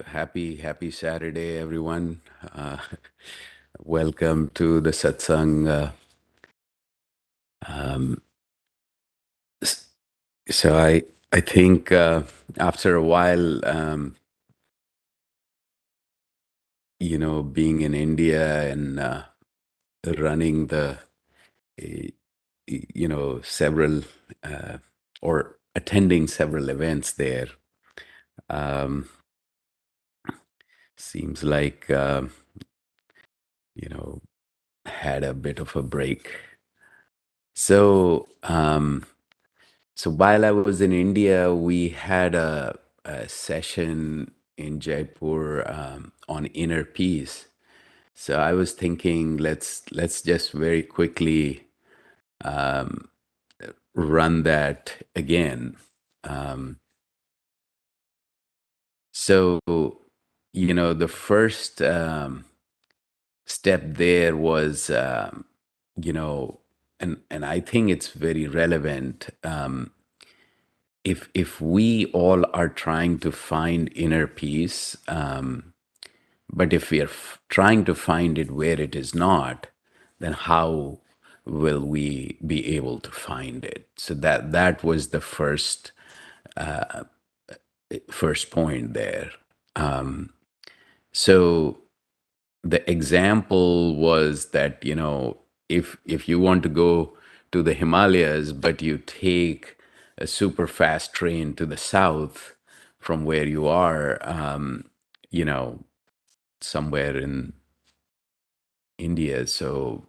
So happy Saturday, everyone. Welcome to the Satsang. Um, s- so I think after a while, being in India and running eh, several uh, or attending several events there, um, seems like you know had a bit of a break. So. So while I was in India, we had a session in Jaipur on inner peace. So I was thinking, let's just very quickly um, run that again. Um, so the first step there was, and I think it's very relevant. If we all are trying to find inner peace, but if we are trying to find it where it is not, then how will we be able to find it? So that was the first point there. So the example was that if you want to go to the Himalayas, but you take a super fast train to the south from where you are, you know somewhere in India. So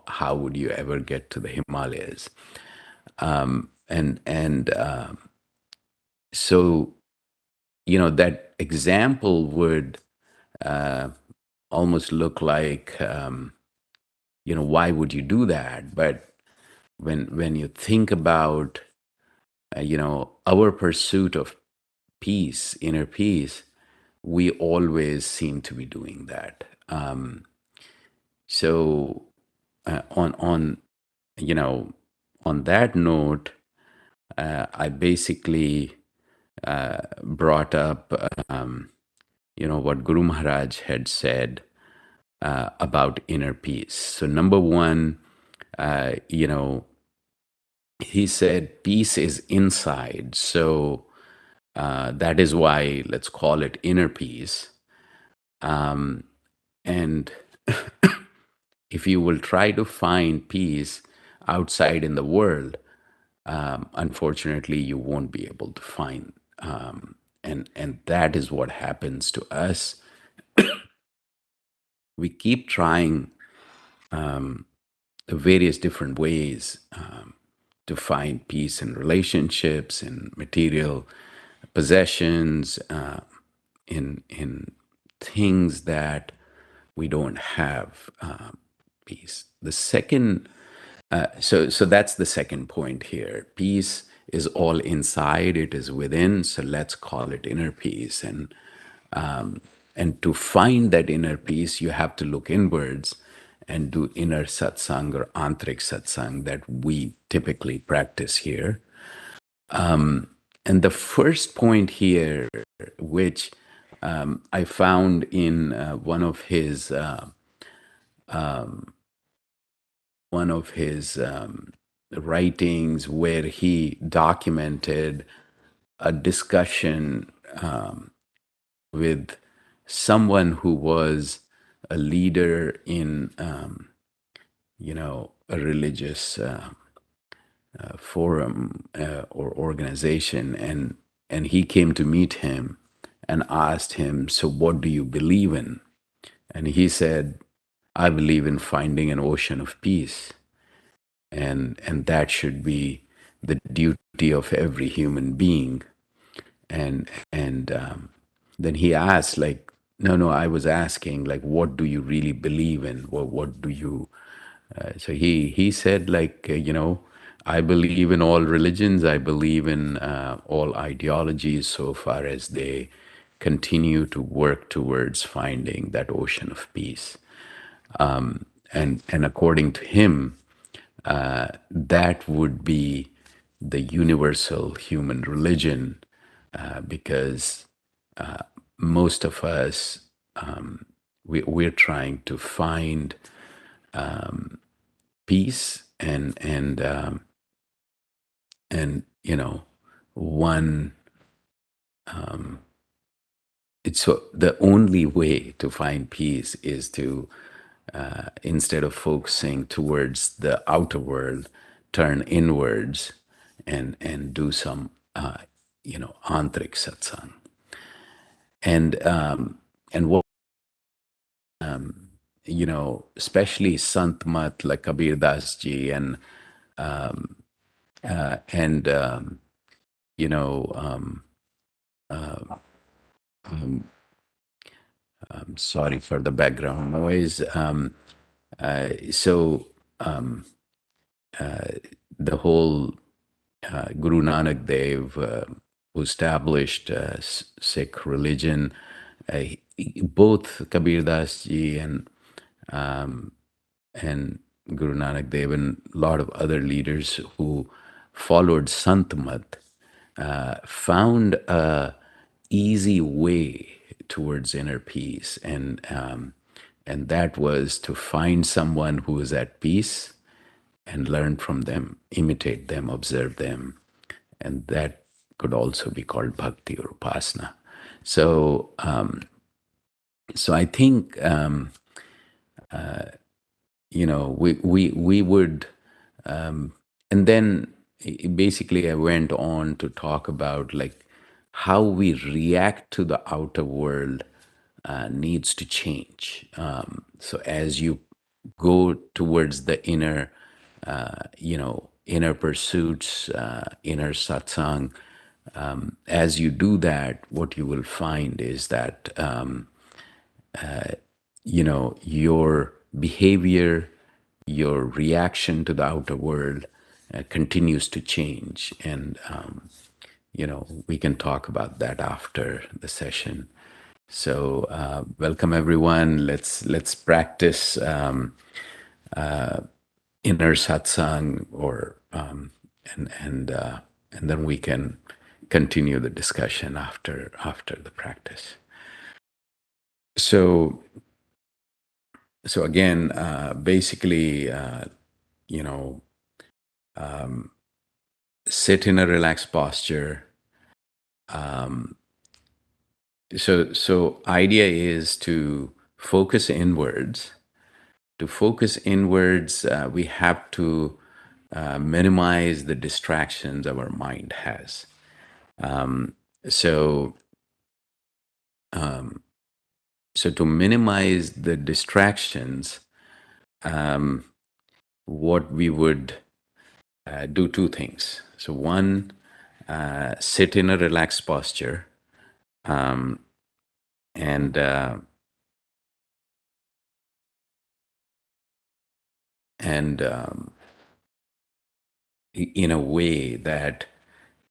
how would you ever get to the Himalayas? And so that example would uh, almost look like, why would you do that? But when you think about our pursuit of peace, inner peace, we always seem to be doing that. So on you know on that note, I basically brought up what Guru Maharaj had said about inner peace. So number one, he said peace is inside. So that is why let's call it inner peace. And if you will try to find peace outside in the world, unfortunately, you won't be able to find. And that is what happens to us. We keep trying various different ways to find peace in relationships, in material possessions, in things that we don't have peace. The second, so that's the second point here. Peace is all inside; it is within. So let's call it inner peace. And to find that inner peace, you have to look inwards and do inner satsang or antrik satsang that we typically practice here. And the first point here, which I found in one of his writings, where he documented a discussion with someone who was a leader in a religious forum or organization, and he came to meet him and asked him, so what do you believe in? And he said, I believe in finding an ocean of peace, and that should be the duty of every human being. And then he asked, like, no, I was asking, like, what do you really believe in? What do you so he said, like, I believe in all religions. I believe in all ideologies, so far as they continue to work towards finding that ocean of peace. And according to him, that would be the universal human religion, because most of us, we're trying to find peace and one it's so the only way to find peace is to instead of focusing towards the outer world, turn inwards and do some antrik satsang. And what especially Sant Mat like Kabir Das ji and you know I'm sorry for the background noise. So the whole Guru Nanak Dev, who established Sikh religion, both Kabir Das ji and Guru Nanak Dev and a lot of other leaders who followed Sant Mat found a easy way towards inner peace, and that was to find someone who is at peace and learn from them, imitate them, observe them, and that could also be called bhakti or upasana. So, so I think we would, and then basically I went on to talk about like how we react to the outer world needs to change. So as you go towards the inner, inner pursuits, inner satsang, as you do that, what you will find is that your behavior, your reaction to the outer world continues to change, and we can talk about that after the session. So welcome everyone. Let's practice inner satsang, or and then we can continue the discussion after the practice. So again, basically, sit in a relaxed posture. So idea is to focus inwards. To focus inwards, we have to minimize the distractions our mind has. So to minimize the distractions, what we would do two things. So one, sit in a relaxed posture, and in a way that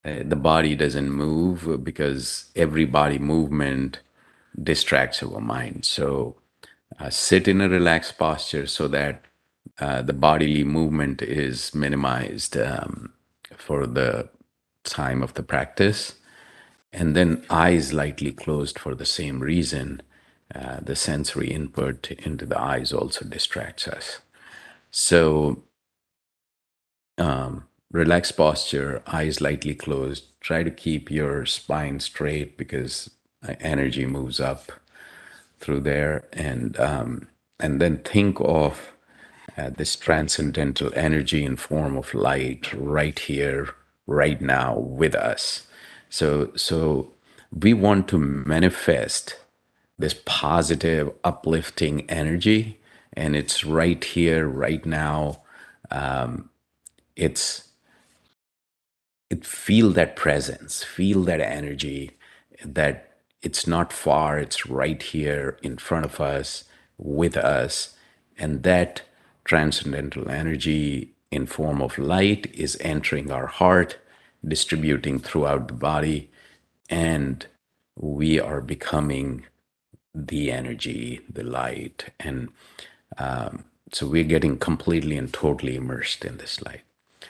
the body doesn't move, because every body movement distracts our mind. So sit in a relaxed posture so that the bodily movement is minimized for the time of the practice. And then eyes lightly closed for the same reason. The sensory input into the eyes also distracts us. So relaxed posture, eyes lightly closed. Try to keep your spine straight, because energy moves up through there, and then think of this transcendental energy in form of light right here, right now with us. So we want to manifest this positive, uplifting energy, and it's right here, right now. Feel that presence, feel that energy, that it's not far, it's right here in front of us, with us. And that transcendental energy in form of light is entering our heart, distributing throughout the body, and we are becoming the energy, the light. And so we're getting completely and totally immersed in this light.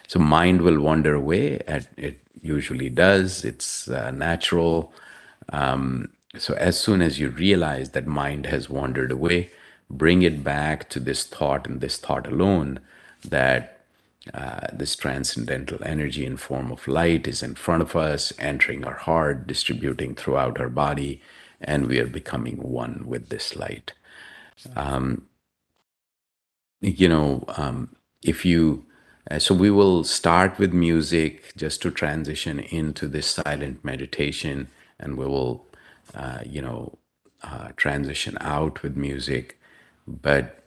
So mind will wander away, it usually does. It's natural. So as soon as you realize that mind has wandered away, bring it back to this thought and this thought alone, that this transcendental energy in form of light is in front of us, entering our heart, distributing throughout our body, and we are becoming one with this light. You know, if you, so we will start with music just to transition into this silent meditation, and we will, transition out with music. But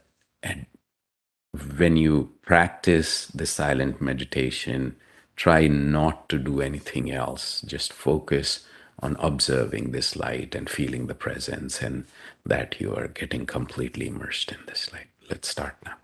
when you practice the silent meditation, try not to do anything else. Just focus on observing this light and feeling the presence, and that you are getting completely immersed in this light. Let's start now.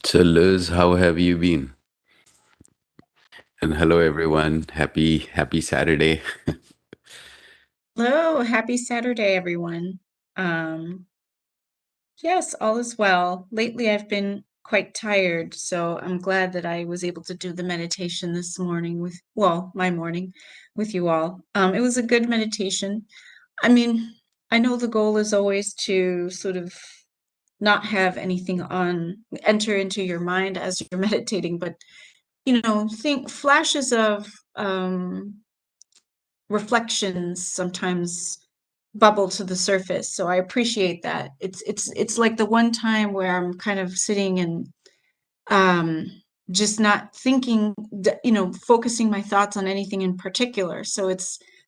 So, Liz, how have you been? And hello, everyone. Happy Saturday. Hello, happy Saturday, everyone. Um, yes, all is well. Lately, I've been quite tired, so I'm glad that I was able to do the meditation this morning my morning with you all. It was a good meditation. I mean, I know the goal is always to sort of not have anything enter into your mind as you're meditating, but think flashes of reflections sometimes bubble to the surface. So I appreciate that. It's like the one time where I'm kind of sitting and um just not thinking, focusing my thoughts on anything in particular. So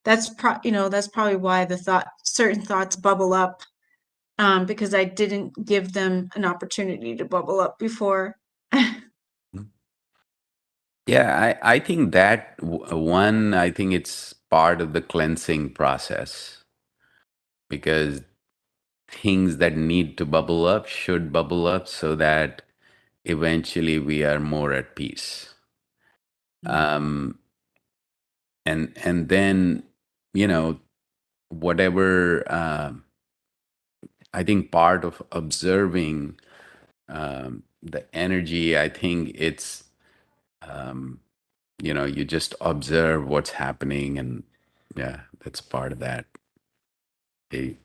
that's probably why the thought certain thoughts bubble up, because I didn't give them an opportunity to bubble up before. Yeah, I think that one, I think it's part of the cleansing process because things that need to bubble up should bubble up so that eventually we are more at peace. Um, and then, you know, whatever, I think part of observing the energy, I think it's, you just observe what's happening, and yeah, that's part of that. Hey,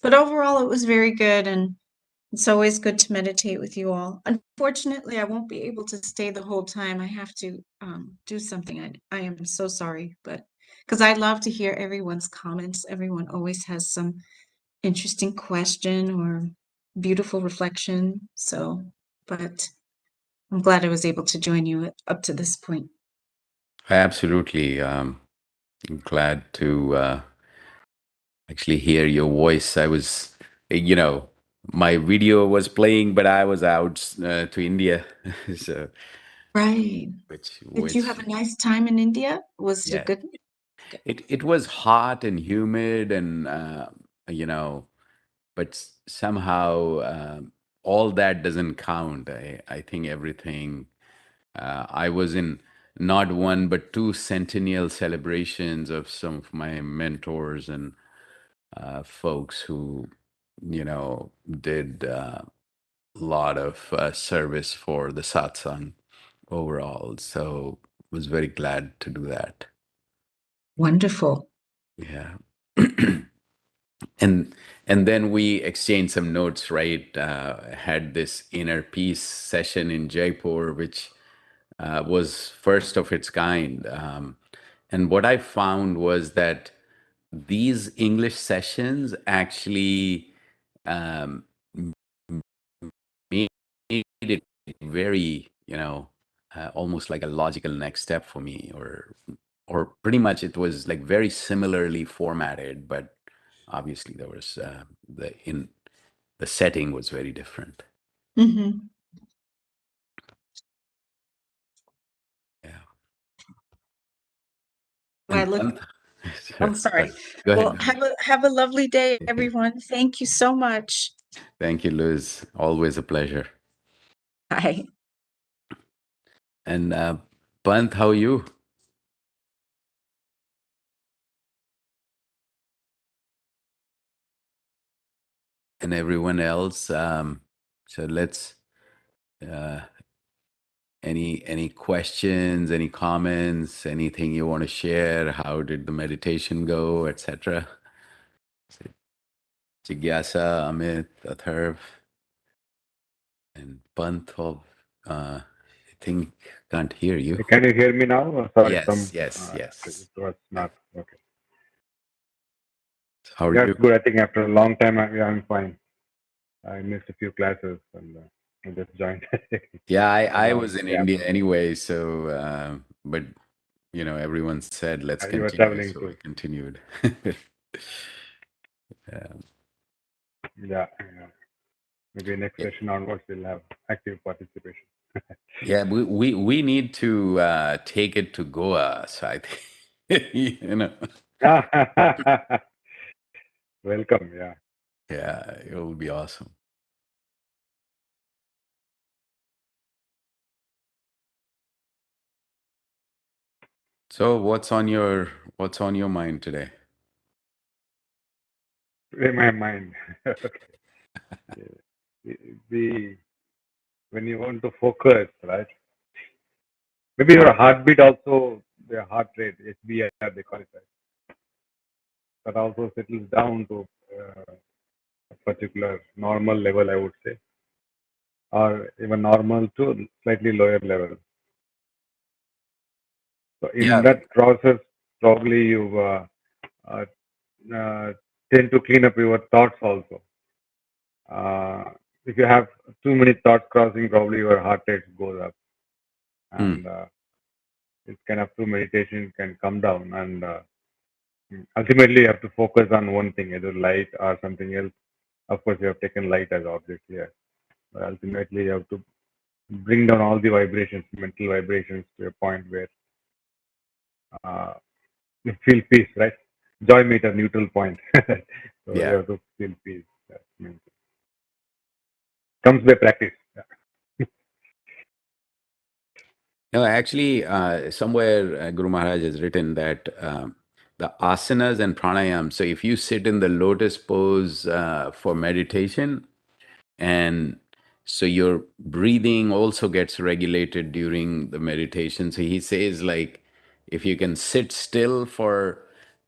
But overall, it was very good, and it's always good to meditate with you all. Unfortunately, I won't be able to stay the whole time. I have to do something. I am so sorry, but because I love to hear everyone's comments. Everyone always has some interesting question or beautiful reflection. So, but I'm glad I was able to join you up to this point. absolutely. I'm glad to actually hear your voice. I was, you know, my video was playing, but I was out to India, so Right. Did you which have a nice time in India? Was it yeah, good? Good. it was hot and humid, and you know, but somehow all that doesn't count. I think everything. I was in not one but two centennial celebrations of some of my mentors and folks who, did a lot of service for the satsang overall. So was very glad to do that. Wonderful. Yeah. and and then we exchanged some notes, right? Had this inner peace session in Jaipur, which was first of its kind. And what I found was that these English sessions actually um, made it very, almost like a logical next step for me, or pretty much it was like very similarly formatted, but obviously there was the setting was very different. Hmm. Yeah. I And look. sure, I'm sorry. sorry. Go ahead. Well, Go ahead. have a lovely day, everyone. Thank you so much. Thank you, Liz. Always a pleasure. Bye. And Pant, how are you? And everyone else. So let's. Uh, any questions, any comments, anything you want to share? How did the meditation go, etc.? Jigyasa, Amit, Atharv, and Pant. I think can't hear you. Can you hear me now? Sorry, Yes, yes, it yes. was Yeah. not okay. How are That's you? good. I think after a long time, I'm fine. I missed a few classes and I just joined. Yeah, A I long was in gap. India anyway, so but everyone said let's You were continue, traveling so I too. continued. Yeah. Yeah. Maybe next session onwards we'll have active participation. Yeah, we need to take it to Goa. So I think, Welcome. Yeah. yeah, it will be awesome. So what's on your mind today? In my mind. Okay. The when you want to focus, right? Maybe your heartbeat also, the heart rate, HBR, they call it, right? That also settles down to a particular normal level, I would say, or even normal to slightly lower level. So in Yeah, that process, probably you uh, uh, tend to clean up your thoughts also. Uh, if you have too many thoughts crossing, probably your heart rate goes up, mm, and this kind of through meditation can come down. And ultimately, you have to focus on one thing, either light or something else. Of course, you have taken light as object here, but ultimately, you have to bring down all the vibrations, mental vibrations, to a point where uh, you feel peace, right? Joy meter, neutral point. So you yeah. have to feel peace. That means comes by practice. Yeah. No, actually, somewhere Guru Maharaj has written that the asanas and pranayam. So if you sit in the lotus pose for meditation, and so your breathing also gets regulated during the meditation. So he says, like, if you can sit still for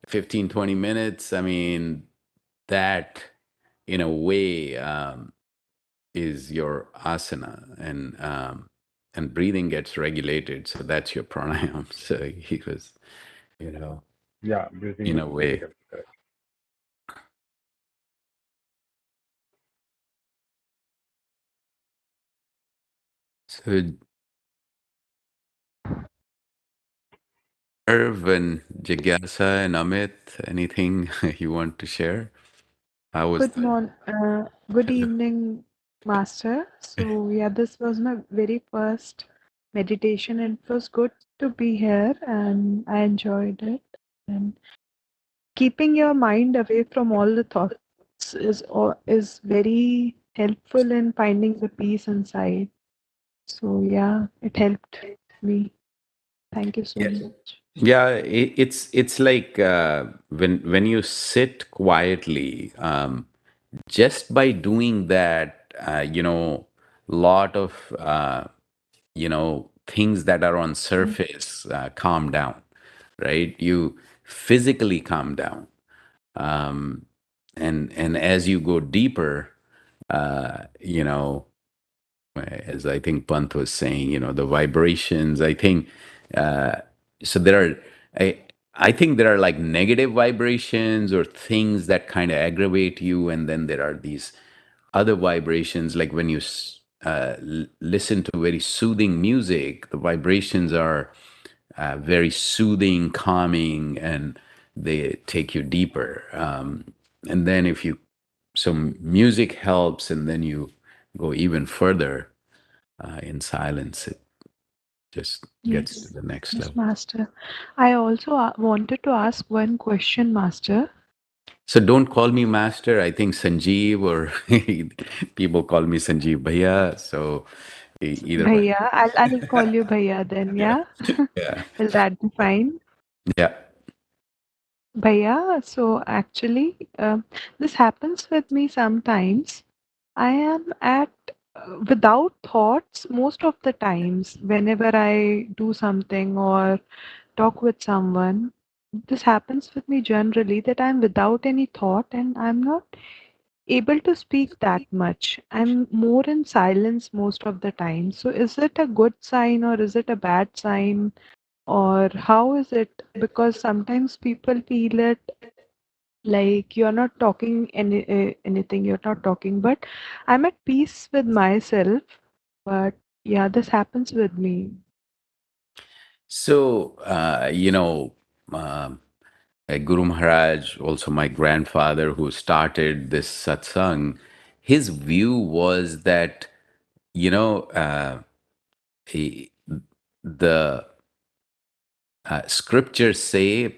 15-20 minutes, I mean, that in a way is your asana, and breathing gets regulated, so that's your pranayam. So he was, you know Yeah, breathing in is a way. critical. Correct. So Irv and Jigyasa and Amit, anything you want to share? How was the Good evening, Master. So yeah, this was my very first meditation, and it was good to be here, and I enjoyed it. And keeping your mind away from all the thoughts is very helpful in finding the peace inside. So yeah, it helped me. Thank you so yeah, much. yeah, it's like when you sit quietly, just by doing that, lot of things that are on surface calm down, right? You physically calm down, um, and as you go deeper, you know as I think Pant was saying, the vibrations, I think, uh, so there are, I, I think there are like negative vibrations or things that kind of aggravate you. And then there are these other vibrations, like when you listen to very soothing music, the vibrations are very soothing, calming, and they take you deeper. And then if you, so music helps, and then you go even further in silence, it just gets to Yes, the next yes, level. Master. I also wanted to ask one question, Master. So don't call me master. I think Sanjeev, or people call me Sanjeev Bhaiya. So either way. Bhaiya, I'll call you Bhaiya then, Yeah. yeah? Yeah. Will that be fine? Yeah. Bhaiya, so actually, this happens with me sometimes. I am at without thoughts most of the times whenever I do something or talk with someone. This happens with me generally that I'm without any thought and I'm not able to speak that much. I'm more in silence most of the time. So is it a good sign or is it a bad sign? Or how is it? Because sometimes people feel it like you're not talking anything, you're not talking, but I'm at peace with myself. But yeah, this happens with me. So, Guru Maharaj, also my grandfather who started this satsang, his view was that, you know, he, the scriptures say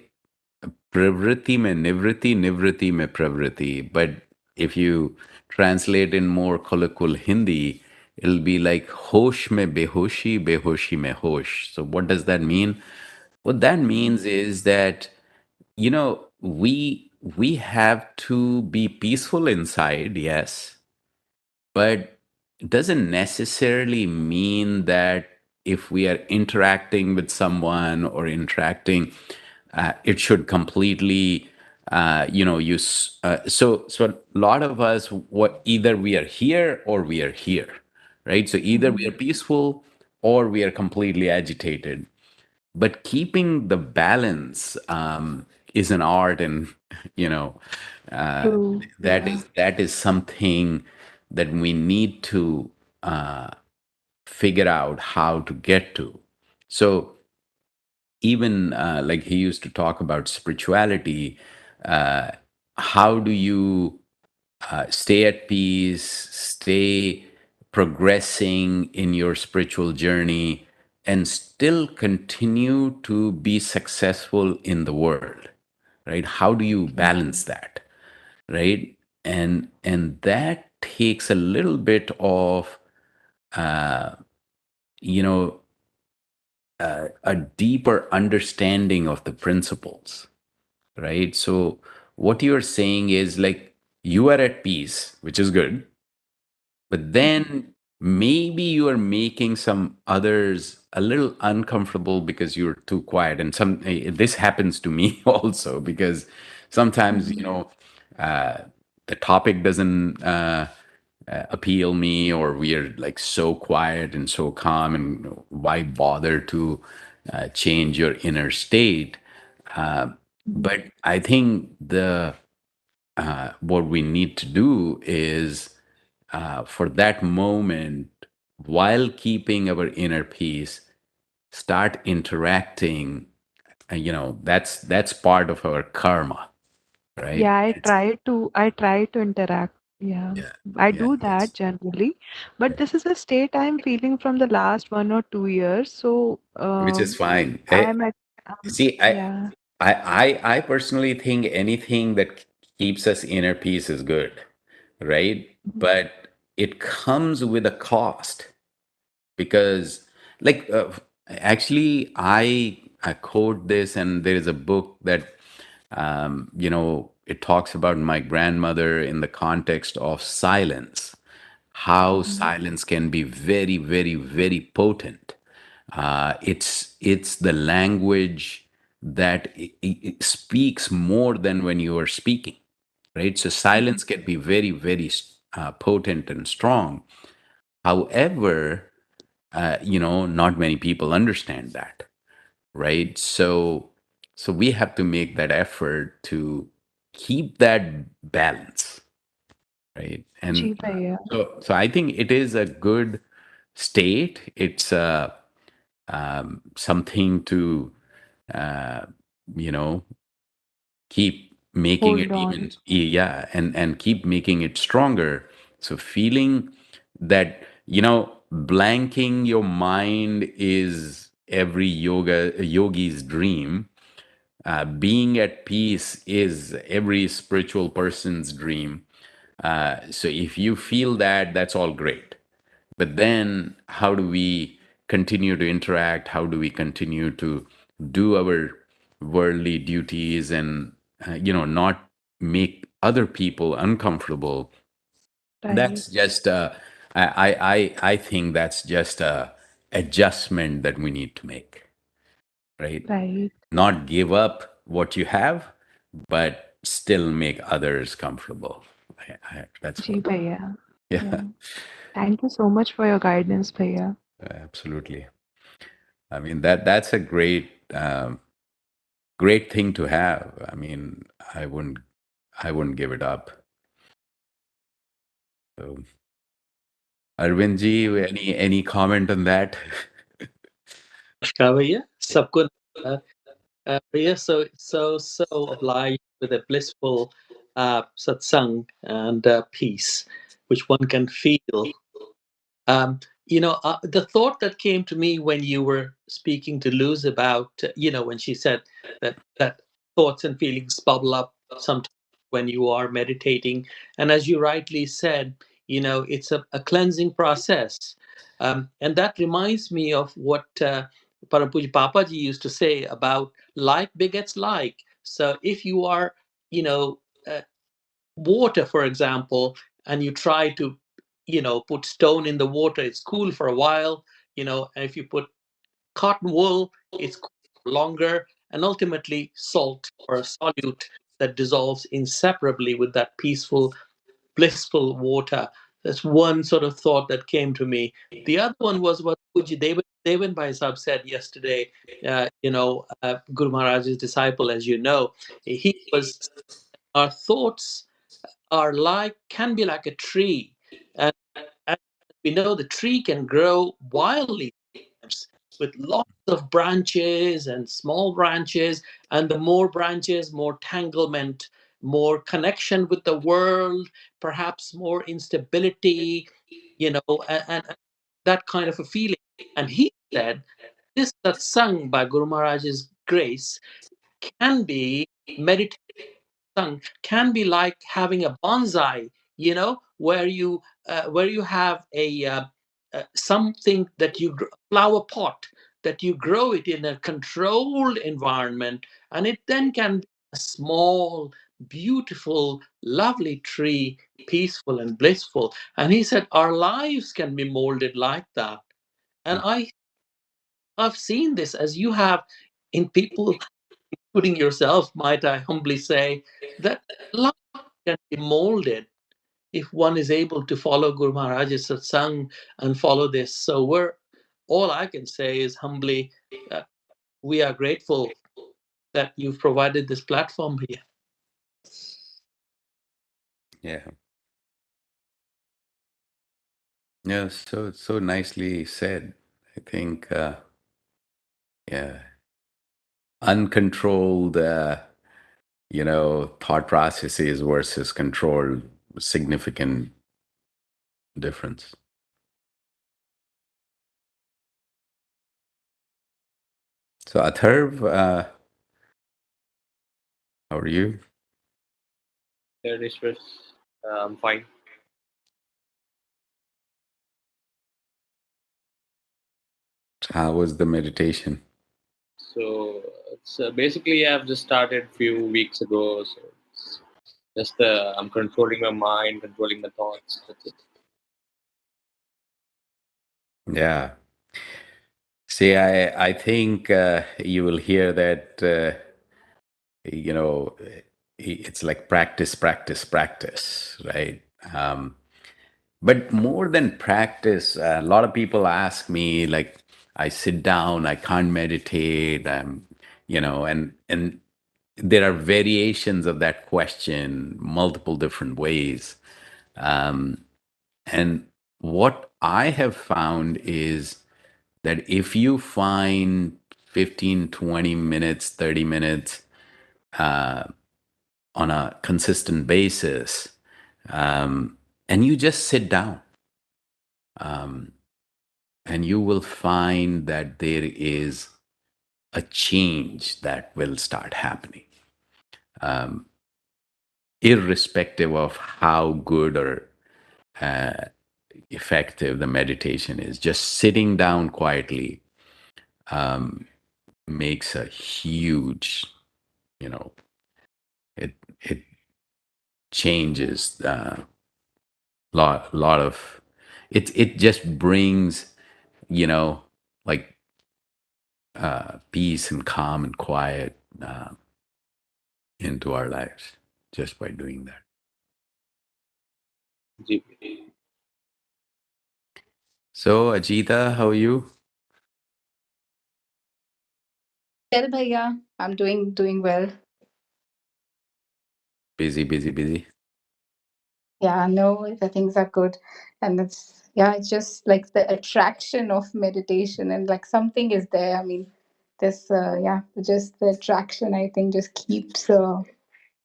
Pravriti mein nivriti, nivriti mein pravriti. But if you translate in more colloquial Hindi, it'll be like hosh mein behoshi, behoshi mein hosh. So what does that mean? What that means is that, we have to be peaceful inside, yes, but it doesn't necessarily mean that if we are interacting with someone or interacting, it should completely, use. So a lot of us, what either we are here or we are here, right? So either we are Mhm. peaceful or we are completely agitated, but keeping the balance is an art. And you know uh, True. that Yeah. is something that we need to uh, figure out how to get to. So even like he used to talk about spirituality, uh, how do you stay at peace, stay progressing in your spiritual journey, and still continue to be successful in the world, right? How do you balance that, right? And that takes a little bit of uh, you know a deeper understanding of the principles, right? So what you're saying is like you are at peace, which is good, but then maybe you are making some others a little uncomfortable because you're too quiet. And this happens to me also, because sometimes, Mhm. uh, the topic doesn't appeal me, or we are like so quiet and so calm, and why bother to change your inner state? uh, Mhm. but I think the what we need to do is, for that moment, while keeping our inner peace, start interacting. That's part of our karma, right? Yeah, It's, I try to interact. Yeah, yeah, I yeah, do that generally. But yeah. this is a state I'm feeling from the last 1 or 2 years. So Which is fine. I'm at See, yeah, I personally think anything that keeps us inner peace is good, right? mhm, But it comes with a cost, because, like, actually, I quote this, and there is a book that, it talks about my grandmother in the context of silence, how mhm, silence can be very, very, very potent. It's the language that it speaks more than when you are speaking, right? So mhm. silence can be very, very potent and strong. However, not many people understand that, right? So we have to make that effort to keep that balance, right? Ji And भैया, so I think it is a good state. It's something to uh, you know keep making it hold on. even, yeah, and keep making it stronger. So feeling that, blanking your mind is every yogi's dream. Being at peace is every spiritual person's dream. So if you feel that, that's all great. But then, how do we continue to interact? How do we continue to do our worldly duties, and not make other people uncomfortable? Right, That's just I think that's just a adjustment that we need to make, right? right. Not give up what you have, but still make others comfortable. That's ji what. भैया. Yeah, Yeah. Thank you so much for your guidance, भैया. absolutely. I mean, that's a great thing to have. I mean, I wouldn't give it up. So, Arvindji, any comment on that? नमस्कार भैया सबको नमस्कार भैया so obliged with a blissful satsang and peace which one can feel. The thought that came to me when you were speaking to Luz about, when she said that thoughts and feelings bubble up sometimes when you are meditating, and as you rightly said, it's a cleansing process, and that reminds me of what Parapuj Papaji used to say about like begets like. So if you are, you know. Uh, Water, for example, and you try to, put stone in the water, it's cool for a while, and if you put cotton wool, it's cool for longer, and ultimately salt or a solute that dissolves inseparably with that peaceful, blissful water. That's one sort of thought that came to me. The other one was what Puji Devan Bhai Sahib said yesterday. Guru Maharaj's disciple, as you know, he was our thoughts can be like a tree, and as we know, the tree can grow wildly with lots of branches and small branches, and the more branches, more tanglement, more connection with the world, perhaps more instability, and that kind of a feeling. And he said this satsang by Guru Maharaj's grace can be meditation can be like having a bonsai, where you have something that flower pot that you grow it in a controlled environment, and it then can be a small beautiful, lovely tree, peaceful and blissful. And he said, our lives can be molded like that. And I've seen this as you have in people, including yourself, might I humbly say, that life can be molded if one is able to follow Guru Maharaj's satsang and follow this. So all I can say is humbly, we are grateful that you've provided this platform here. Yeah. Yeah, so nicely said. I think, yeah, uncontrolled, thought processes versus controlled, significant difference. So, Atharv, how are you? Yeah, Nishwar, I'm fine. How was the meditation? So it's basically I've just started a few weeks ago. So it's just I'm controlling my mind, controlling my thoughts. That's it. Yeah. See, I think you will hear that, you know, it's like practice, practice, practice, right? But more than practice, a lot of people ask me, like, I sit down, I can't meditate, and there are variations of that question, multiple different ways. Um, and what I have found is that if you find 15, 20 minutes, 30 minutes uh, on a consistent basis, and you just sit down, um, and you will find that there is a change that will start happening, um, irrespective of how good or uh, effective the meditation is. Just sitting down quietly um, makes a huge, you know, it changes lot of it just brings, you know, like peace and calm and quiet into our lives just by doing that. Ji. So, Ajita, how are you? Well, Bhaiya, I'm doing well. Busy, busy, busy. Yeah, no, the things are good. And it's just like the attraction of meditation and like something is there. I mean, just the attraction, I think, just keeps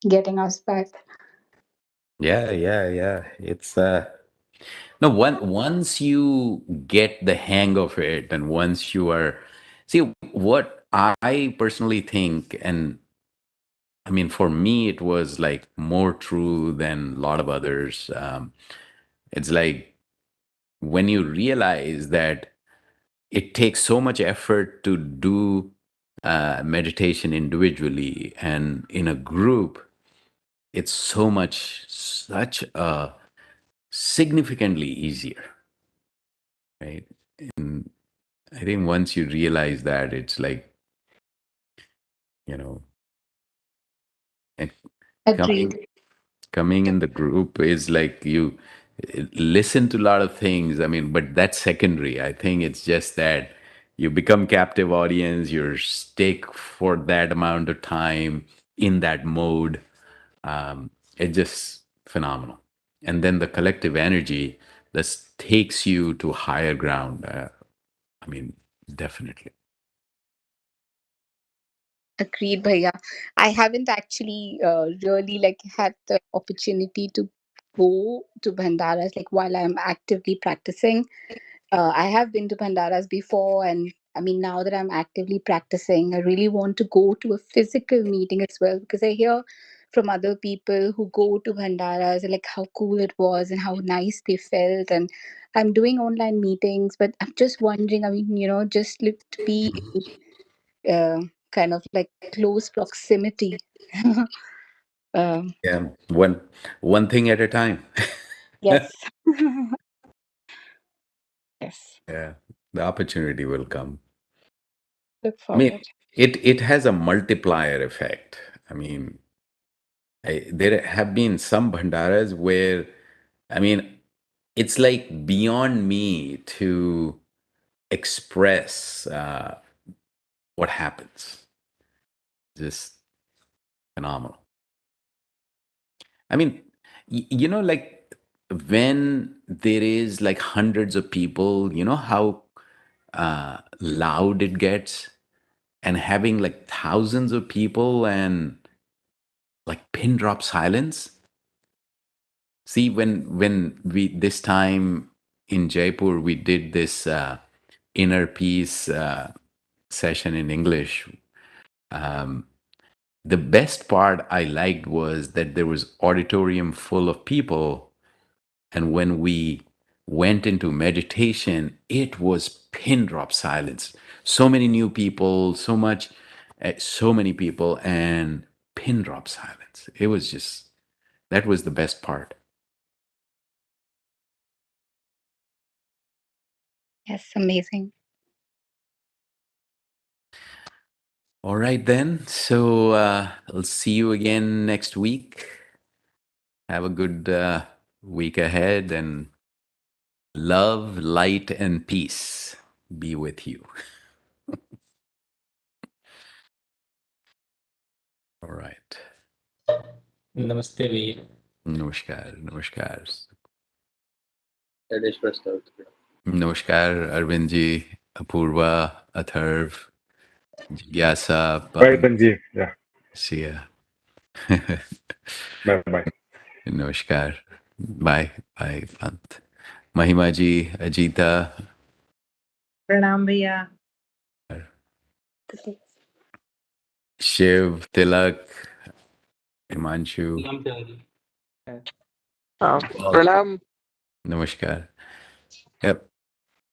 getting us back. Yeah, yeah, yeah. It's no once you get the hang of it, and once you are, see, what I personally think, and I mean, for me, it was like more true than a lot of others. It's like when you realize that it takes so much effort to do meditation individually, and in a group, it's such a significantly easier, right? And I think once you realize that, it's like, you know, and coming Agreed. coming in the group is like you listen to a lot of things. I mean, but that's secondary. I think it's just that you become captive audience, you're stick for that amount of time in that mode. It's just phenomenal. And then the collective energy that takes you to higher ground. I mean, definitely. Agreed, Bhaiya. I haven't actually really like had the opportunity to go to Bhandaras like while I'm actively practicing. I have been to Bhandaras before, and I mean, now that I'm actively practicing, I really want to go to a physical meeting as well because I hear from other people who go to Bhandaras and like how cool it was and how nice they felt. And I'm doing online meetings, but I'm just wondering, I mean, just like to be uh, kind of like close proximity. Yeah, one thing at a time. Yes. Yes. Yeah, the opportunity will come. Look I mean, forward. it has a multiplier effect. I mean, there have been some bhandaras where, I mean, it's like beyond me to express what happens. Just phenomenal. I mean, like when there is like hundreds of people, you know how loud it gets, and having like thousands of people and like pin drop silence. See, when we this time in Jaipur we did this inner peace session in English. Um, the best part I liked was that there was auditorium full of people, and when we went into meditation, it was pin drop silence. So many new people, so many people, and pin drop silence. It was just that was the best part. Yes, amazing. All right, then. So I'll see you again next week. Have a good week ahead, and love, light, and peace be with you. All right. Namaste, Veer. Namaskar. Namaskar. That is Prasad. Namaskar, Arvind ji, Apurva, Atharv, Jigyasa, Bye, Pavan. Sanjeev. Yeah. See ya. Bye bye. Namaskar. Bye. Bye, Pant. Mahima ji, Ajita, प्रणाम भैया Shiv, Tilak, Himanshu. All. Pranam. Namaskar. Yep.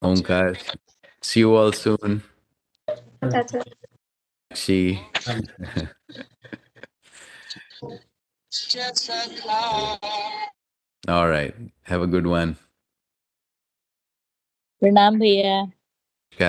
Omkar. See you all soon. She. All right. Have a good one. प्रणाम भैया